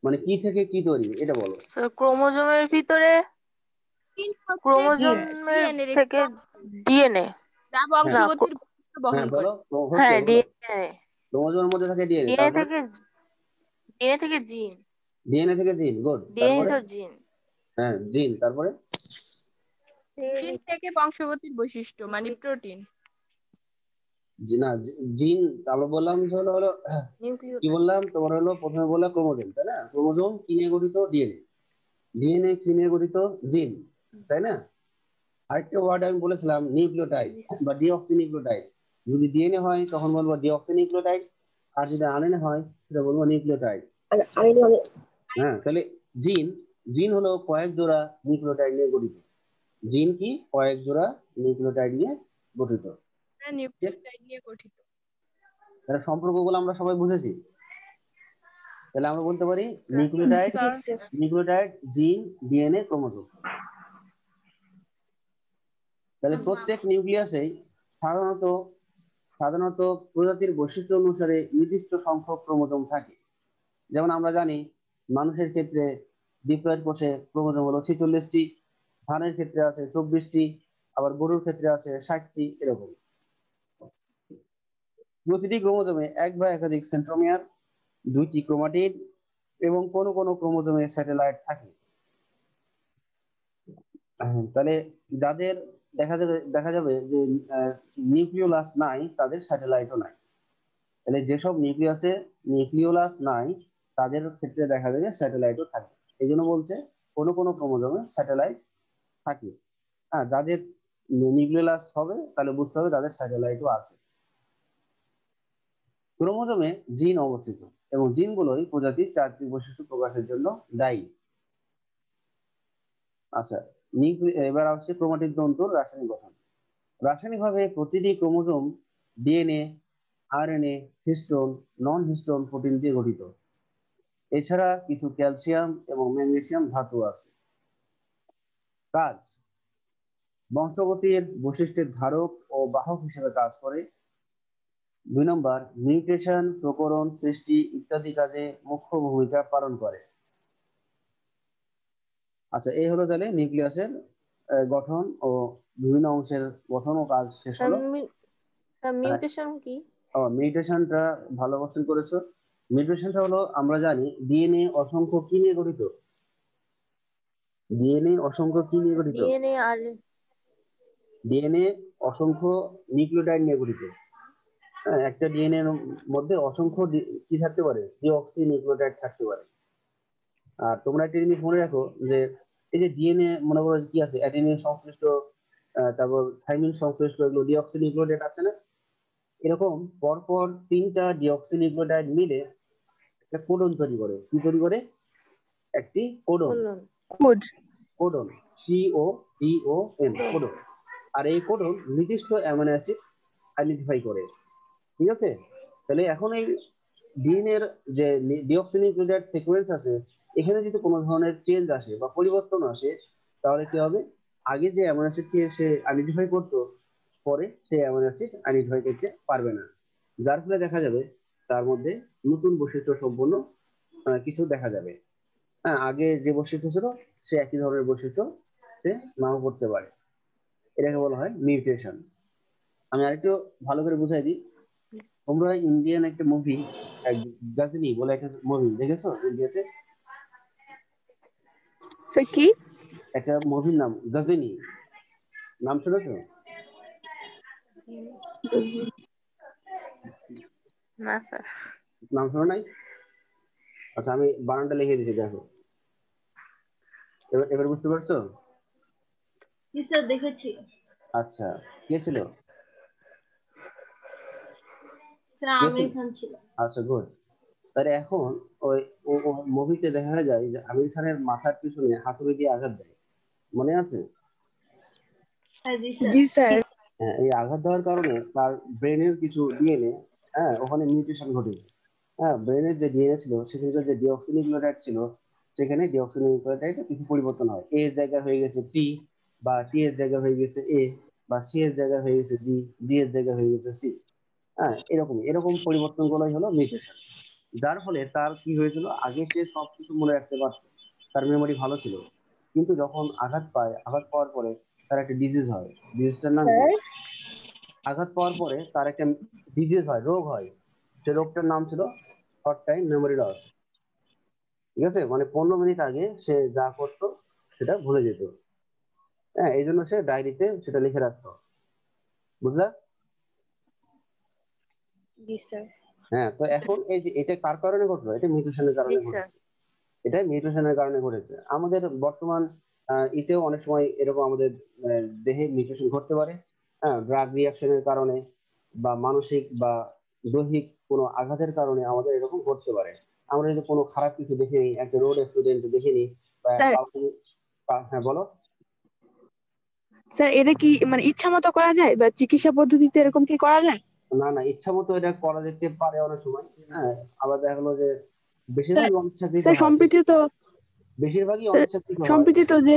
মানে কি থেকে কি তৈরি এটা বলো। ক্রোমোজোমের ভিতরে, ক্রোমোজোমের থেকে ডিএনএ, যা বংশগতির বৈশিষ্ট্য বহন হ্যাঁ করে। বলো, হ্যাঁ ডিএনএ, ক্রোমোজোমের মধ্যে থাকে ডিএনএ, ডিএনএ তারপরে থেকে, ডিএনএ থেকে জিন, ডিএনএ থেকে জিন, গুড, ডিএনএ তারপরে তো জিন, হ্যাঁ জিন, তারপরে জিন থেকে বংশগতির বৈশিষ্ট্য মানে প্রোটিন। না জিন, তারপরে বললাম যে হলো হলো কি নিউক্লিওটাইড। বললাম তোমার? হলো প্রথমে বললাম ক্রোমোজোম, তাই না? ক্রোমোজোম কি নিয়ে গঠিত? ডিএনএ। ডিএনএ কি নিয়ে গঠিত? জিন, তাই না? আরেকটা ওয়ার্ড আমি বলেছিলাম নিউক্লিওটাইড বা ডিঅক্সিনিউক্লিওটাইড। যদি ডিএনএ হয় তখন বলবো ডিঅক্সিনিউক্লিওটাইড, আর যদি আরএনএ হয় সেটা বলবো নিউক্লিওটাইড। হ্যাঁ, তাহলে জিন, জিন হলো কয়েক জোড়া নিউক্লিওটাইড নিয়ে গঠিত। জিন কি? কয়েক জোড়া নিউক্লিওটাইড নিয়ে গঠিত। নিউক্লিওটাইড নিয়ে গঠিত। তাহলে সম্পর্কগুলো আমরা সবাই বুঝেছি। তাহলে আমরা বলতে পারি নিউক্লিওটাইড, নিউক্লিওটাইড, জিন, ডিএনএ, ক্রোমোজোম। তাহলে প্রত্যেক নিউক্লিয়াসেই সাধারণত সাধারণত প্রজাতির বৈশিষ্ট্য অনুসারে নির্দিষ্ট সংখ্যক ক্রোমোজোম থাকে। যেমন আমরা জানি মানুষের ক্ষেত্রে ডিপ্লয়েড কোষে ক্রোমোজোম হলো 46টি, ধানের ক্ষেত্রে আছে 24টি, আবার গরুর ক্ষেত্রে আছে 60টি, এরকম। প্রতিটি ক্রোমোজোমে এক বা একাধিক সেন্ট্রোমিয়ার, 2টি ক্রোমাটিড এবং কোনো কোনো ক্রোমোজোমে স্যাটেলাইট থাকে। তাহলে যাদের দেখা যাবে যে নিউক্লিওলাস নাই তাদের স্যাটেলাইটও নাই। তাহলে যেসব নিউক্লিয়াসে নিউক্লিওলাস নাই তাদের ক্ষেত্রে দেখা যাবে স্যাটেলাইটও থাকে। এই জন্য বলছে কোনো কোনো ক্রোমোজোমে স্যাটেলাইট থাকে। হ্যাঁ, যাদের নিউক্লিয়াস হবে তাহলে বুঝতে হবে তাদের স্যাটেলাইটও আছে। ক্রোমোজোমে জিন অবস্থিত এবং জিনগুলোই প্রজাতির চারিত্রিক বৈশিষ্ট্য প্রকাশের জন্য দায়ী। আচ্ছা, এবার আসছে ক্রোমাটিড তন্তুর রাসায়নিক গঠন। রাসায়নিকভাবে প্রতিটি ক্রোমোজোম ডিএনএ, আরএনএ, হিস্টোন, নন হিস্টোন প্রোটিন দিয়ে গঠিত। এছাড়া কিছু ক্যালসিয়াম এবং ম্যাগনেসিয়াম ধাতু আছে। কাজ: বংশগতির বৈশিষ্ট্যের ধারক ও বাহক হিসেবে কাজ করে। 2 নম্বর, মিউটেশন, প্রকরণ, সৃষ্টি ইত্যাদি কাজে মুখ্য ভূমিকা পালন করে। আচ্ছা, এই হলো তাহলে নিউক্লিয়াসের গঠন ও বিভিন্ন অংশের গঠন ও কাজ শেষ হলো। মিউটেশন কি? মিউটেশনটা ভালো কোশ্চেন করেছো। মিউটেশনটা হলো, আমরা জানি ডিএনএ অসংখ্য কি নিয়ে গঠিত? ডিএনএ অসংখ্য কি নিয়ে গঠিত? ডিএনএ অসংখ্য নিউক্লিওটাইড নিয়ে গঠিত। হ্যাঁ, একটা ডিএনএ এর মধ্যে অসংখ্য কি থাকতে পারে? ডিঅক্সি নিউক্লিওটাইড থাকতে পারে। আর তোমরা একটা জিনিস মনে রাখো যে এই যে ডিএনএ মনে করো কি আছে, অ্যাডেনিন সংশ্লিষ্ট, তারপর থাইমিন সংশ্লিষ্ট, এগুলো ডিঅক্সি নিউক্লিওটাইড আছে না? এরকম পরপর 3টা ডিঅক্সি নিউক্লিওটাইড মিলে একটা কোডন তৈরি করে। কি তৈরি করে? একটি কোডন। Codon, CODON, codon. আর এই কোডন নির্দিষ্ট অ্যামিনো অ্যাসিড আইডেন্টিফাই করে। ঠিক আছে? তাহলে এখন এই ডিএনএ এর যে ডিঅক্সিনিউক্লিওটাইড সিকোয়েন্স আছে, এখানে যদি কোনো ধরনের চেঞ্জ আসে বা পরিবর্তন আসে, তাহলে কি হবে? আগে যে অ্যামিনো অ্যাসিডকে সে আইডেন্টিফাই করতো, পরে সেই অ্যামিনো অ্যাসিড আইডেন্টিফাই করতে পারবে না। যার ফলে দেখা যাবে তার মধ্যে নতুন বৈশিষ্ট্য সম্পন্ন কিছু দেখা যাবে। হ্যাঁ, আগে যে বৈশিষ্ট্য ছিল সে একই ধরনের বৈশিষ্ট্য সে নাও করতে পারে। এটাকে বলা হয় মিউটেশন। আমি আরেকটু ভালো করে বুঝাই দিই। তোমরা ইন্ডিয়ান একটা মুভি গাজনি বলে একটা মুভি দেখেছো ইন্ডিয়াতে? কি একটা মুভির নাম গাজনি, নাম শুনেছো? না স্যার। নাম শোনো নাই? আচ্ছা, আমি বানানটা লিখে দিচ্ছি, দেখো। এবার বুঝতে পারছো? স্যার দেখেছি। আচ্ছা, কে ছিল? স্যার আমির খান ছিল। আচ্ছা, গুড। তাহলে এখন ওই মুভিতে দেখা যায় যে আমির খানের মাথার পিছনে হাতুড়ি দিয়ে আঘাত দেয়, মনে আছে? জি স্যার। হ্যাঁ, এই আঘাত দেওয়ার কারণে তার ব্রেনের কিছু ডিএনএ, হ্যাঁ, ওখানে মিউটেশন ঘটেছে। হ্যাঁ, ব্রেনের যে ডিএনএ ছিল সেখানে যে ডিঅক্সিনিউক্লিওটাইড ছিল, সেখানে ডিঅক্সিনিউক্লিওটাইডে কিছু পরিবর্তন হয়। এ এর জায়গায় হয়ে গেছে টি, বা টি এর জায়গায় হয়ে গেছে এ, বা সি এর জায়গায় হয়ে গেছে জি, জি এর জায়গায় হয়ে গেছে সি। হ্যাঁ, এরকম এরকম পরিবর্তন গুলোই হলো মিউটেশন। যার ফলে তার কি হয়েছিল, আগে সে সবকিছু মনে রাখতে পারতো, তার মেমোরি ভালো ছিল। কিন্তু যখন আঘাত পায়, আঘাত পাওয়ার পরে তার একটা ডিজিজ হয়। ডিজিজটার নাম কি? আঘাত পাওয়ার পরে তার একটা ডিজিজ হয়, রোগ হয়। সে রোগটার নাম ছিল শর্ট টাইম মেমোরি লস। ঠিক আছে? মানে 15 মিনিট আগে সে যা করতো সেটা ভুলে যেত। হ্যাঁ, এই জন্য সে ডায়েরিতে সেটা লিখে রাখতো। বুঝলা? জি স্যার। হ্যাঁ, তো এখন এই যে এটা কার কারণে ঘটলো? এটা মিউটেশনের কারণে ঘটেছে। এটা মিউটেশনের কারণে ঘটেছে। আমাদের বর্তমান এতেও অনেক সময় এরকম আমাদের দেহে মিউটেশন ঘটতে পারে। হ্যাঁ, ড্রাগ রিয়াকশনের কারণে বা মানসিক বা দৈহিক কোনো আঘাতের কারণে আমাদের এরকম ঘটতে পারে। আমরা যদি কোনো খারাপ কিছু দেখে নিই, একটা রোড অ্যাক্সিডেন্ট দেখে নিই, বা হ্যাঁ বলো। স্যার এটা কি মানে ইচ্ছা মতো করা যায় বা চিকিৎসা পদ্ধতিতে এরকম কি করা যায়? না না, ইচ্ছা মতো এটা করা যেতে পারে অনেক সময়। হ্যাঁ, আবার দেখা গেলো যে স্যার বেশিরভাগই অনিচ্ছাকৃত স্যার হয়। বেশিরভাগই স্যার অনিচ্ছাকৃত হয়। সম্প্রতি তো যে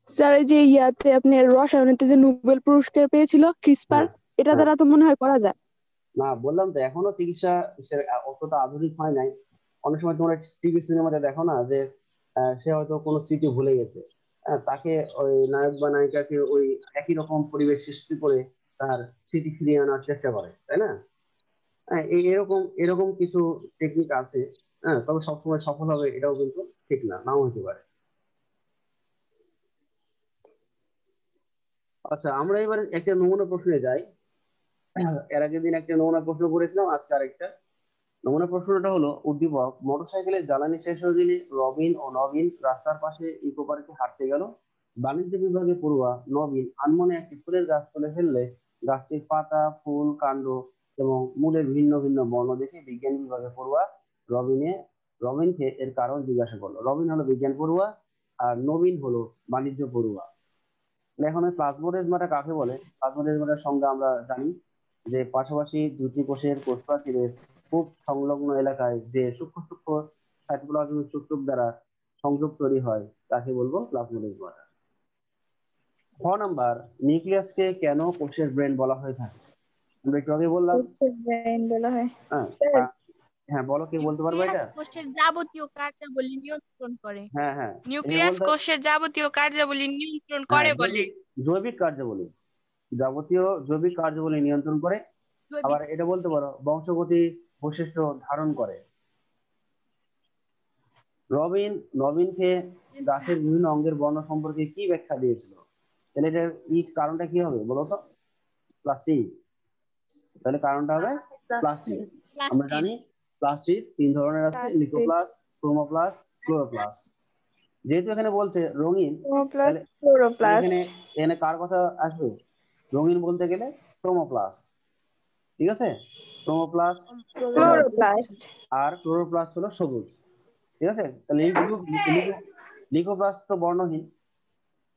স্যার এই যে ইয়াতে আপনি রসায়নেতে যে নোবেল পুরস্কার পেয়েছিল ক্রিসপার, হ্যাঁ এটা হ্যাঁ, দ্বারা তো মনে হয় করা যায়। না বললাম তো, এখনো চিকিৎসা অতটা আধুনিক হয় নাই। অনেক সময় তোমরা টিভি সিনেমাতে দেখো না যে সে হয়তো কোনো স্মৃতি ভুলে গেছে, তাকে ওই নায়ক বা নায়িকাকে ওই একই রকম পরিবেশ সৃষ্টি করে তার স্মৃতি ফিরিয়ে আনার চেষ্টা করে, তাই না? হ্যাঁ, এরকম এরকম কিছু টেকনিক আছে। হ্যাঁ, তবে সবসময় সফল হবে এটাও কিন্তু ঠিক না, নাও হতে পারে। আচ্ছা, আমরা এবার একটা নমুনা প্রশ্নে যাই। এর আগের দিন একটা নমুনা প্রশ্ন করেছিলাম, আজকে আরেকটা নমুনা। প্রশ্নটা হলো, উদ্দীপক: মোটরসাইকেলের জ্বালানি শেষ হয়ে গেলে রবিন ও নবীন রাস্তার পাশে ইকো পার্কে হাঁটতে গেল। বাণিজ্য বিভাগে পড়ুয়া নবীন আনমনে একটি ফুলের গাছ তুলে ফেললে গাছটির পাতা, ফুল, কাণ্ড এবং মূলের ভিন্ন ভিন্ন বর্ণ দেখে বিজ্ঞান বিভাগে পড়ুয়া রবিনকে এর কারণ জিজ্ঞাসা করলো। রবিন হলো বিজ্ঞান পড়ুয়া আর নবীন হলো বাণিজ্য পড়ুয়া। এখন প্লাজমোডেজমাটা কাকে বলে? প্লাজমোডেজমাটার সংজ্ঞা আমরা জানি যে পাশাপাশি দুটি কোষের কোষপ্রাচীরের খুব সংলগ্ন এলাকায় যে সূক্ষ্ম সূক্ষ্ম সাইটোপ্লাজমিক সূত্রক দ্বারা সংযোগ তৈরি হয় তাকে বলবো প্লাজমোডেজমাটা। খ নাম্বার, নিউক্লিয়াসকে কেন কোষের ব্রেন বলা হয়ে থাকে? আমরা একটু আগে বললাম। কোষের ব্রেন বলা হয়। হ্যাঁ বলো, কে বলতে পারবে এটা? কোষের যাবতীয় কার্যাবলী নিয়ন্ত্রণ করে। হ্যাঁ হ্যাঁ, নিউক্লিয়াস কোষের যাবতীয় কার্যাবলী নিয়ন্ত্রণ করে বলে। জৈবিক কার্যাবলী, যাবতীয় জৈবিক কার্যাবলী নিয়ন্ত্রণ করে। আবার এটা বলতে পারো বংশগতি বৈশিষ্ট্য ধারণ করে। রবিনকে গাছের বিভিন্ন অঙ্গের বর্ণ সম্পর্কে কি ব্যাখ্যা দিয়েছিল? তাহলে এটার কারণটা কি হবে বলো তো? প্লাস্টিক। তাহলে কারণটা হবে প্লাস্টিক। আমরা জানি প্লাস্টিক তিন ধরনের আছে, লিকোপ্লাস্ট, ক্রোমোপ্লাস্ট, ক্লোরোপ্লাস্ট। যেহেতু এখানে বলছে রঙিন, এখানে কার কথা আসবে? রঙিন বলতে গেলে ক্রোমোপ্লাস্ট। ঠিক আছে, ক্রোমোপ্লাস্ট, ক্লোরোপ্লাস্ট আর ক্লোরোপ্লাস্ট হলো সবুজ। ঠিক আছে, তাহলে লিকোপ্লাস্ট তো বর্ণহীন,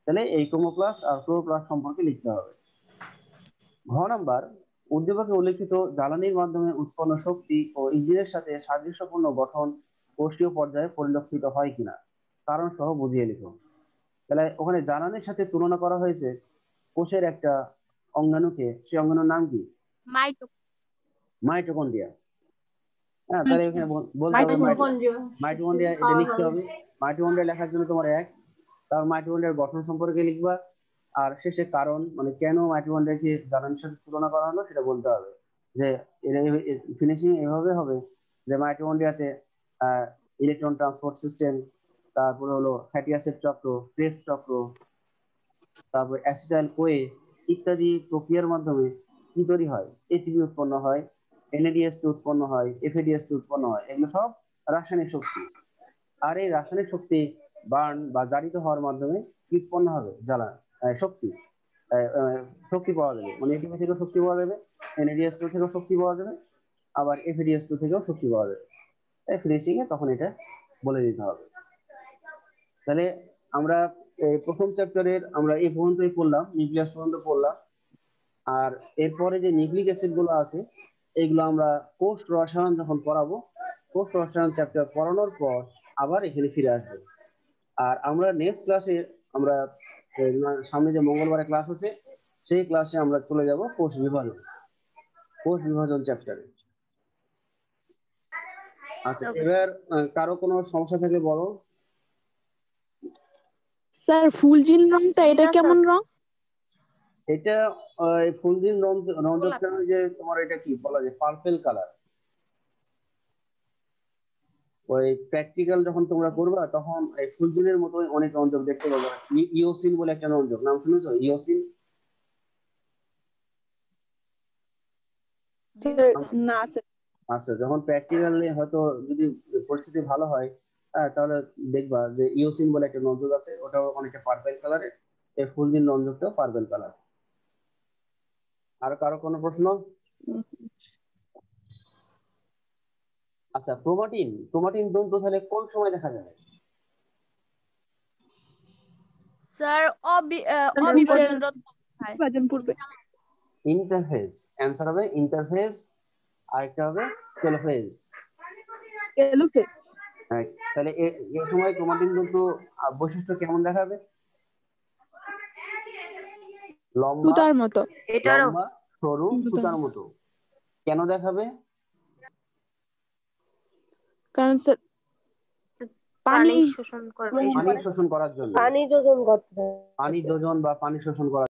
তাহলে এই ক্রোমোপ্লাস্ট আর ক্লোরোপ্লাস্ট সম্পর্কে লিখতে হবে। ঘ নাম্বার, উদ্দীপকে উল্লেখিত জ্বালানির মাধ্যমে উৎপন্ন শক্তি ও ইঞ্জিনের সাথে সাদৃশ্যপূর্ণ গঠন কোষীয় পর্যায়ে পরিলক্ষিত হয় কিনা কারণ সহ বুঝিয়ে লিখুন। তাহলে ওখানে জ্বালানির সাথে তুলনা করা হয়েছে কোষের একটা অঙ্গাণুকে, সেই অঙ্গাণুর নাম কি? মাইটোকন্ড্রিয়া। হ্যাঁ, তাহলে এখানে বলতে হবে মাইটোকন্ড্রিয়া, এটা লিখতে হবে। মাইটোকন্ড্রিয়া লেখার জন্য তোমার এক, তারপর মাইটোকন্ড্রিয়ার গঠন সম্পর্কে লিখবা, আর শেষে কারণ মানে কেন মাইটোকন্ড্রিয়াকে জ্বালানির সাথে তুলনা করা হলো সেটা বলতে হবে। যে ফিনিশিং এভাবে হবে যে মাইটোকন্ড্রিয়াতে ইলেকট্রন ট্রান্সপোর্ট সিস্টেম, তারপরে হলো ফ্যাটি অ্যাসিড চক্র, ক্রেবস চক্র, তারপর অ্যাসিটাইল কোয়ে ইত্যাদি প্রক্রিয়ার মাধ্যমে কি তৈরি হয়? এটিপি উৎপন্ন হয়, NADH উৎপন্ন হয়, FADH উৎপন্ন হয়। এগুলো সব রাসায়নিক শক্তি। আর এই রাসায়নিক শক্তি বার্ন বা জারিত হওয়ার মাধ্যমে কি উৎপন্ন হবে? শক্তি পাওয়া যাবে। মানে এটিপি থেকেও শক্তি পাওয়া যাবে, NADH থেকেও শক্তি পাওয়া যাবে, আবার FADH থেকেও শক্তি পাওয়া যাবে। তাই ফিনিশিং এ তখন এটা বলে দিতে হবে। তাহলে আমরা প্রথম চ্যাপ্টারের আমরা এই পর্যন্তই পড়লাম, নিউক্লিয়াস পর্যন্ত পড়লাম। আর এরপরে যে নিউক্লিক অ্যাসিড গুলো আছে এগুলো আমরা কোষ রসায়ন যখন পড়াবো, কোষ রসায়ন চ্যাপ্টার পড়ানোর পর আবার এখানে ফিরে আসবো। আর আমরা নেক্সট ক্লাসে আমরা সামনে যে মঙ্গলবারে ক্লাস আছে সেই ক্লাসে আমরা চলে যাব কোষ বিভাজন চ্যাপ্টারে। আচ্ছা, এবার কারো কোনো সমস্যা থাকলে বলো। স্যার ফুলজিন রংটা এটা কেমন রং? এটা ফুলজিন রঞ্জকটা যে তোমার এটা কি বলা যায়, পার্পল কালার। ওই প্র্যাকটিক্যাল যখন তোমরা করবা তখন এই ফুলজিনের মতো অনেক রঞ্জক দেখতে পাবে। ইওসিন বলে একটা রঞ্জক, নাম শুনেছো? ইওসিন? না স্যার। আচ্ছা, যখন প্র্যাকটিক্যালি হয়তো যদি পরিস্থিতি ভালো হয় তাহলে দেখবা যে ইওসিন বলে একটা রঞ্জক আছে, ওটাও অনেকটা পার্পল কালারের। এই ফুলজিন রঞ্জকটাও পার্পল কালার। আর কারো কোনো প্রশ্ন? আচ্ছা, ক্রোমাটিন তন্তু তাহলে কোন সময় দেখা যাবে? স্যার অবিভাজন পূর্বে। ইন্টারফেজ, অ্যান্সার হবে ইন্টারফেজ, আরেকটা হবে টেলোফেজ। তাহলে এই সময় ক্রোমাটিন তন্তু বৈশিষ্ট্য কেমন দেখাবে? লম্বা, সরু, সুতার মতো। কেন দেখাবে? কারণ স্যার পানি শোষণ করে, পানি শোষণ করার জন্য, পানি যোজন বা পানি শোষণ করার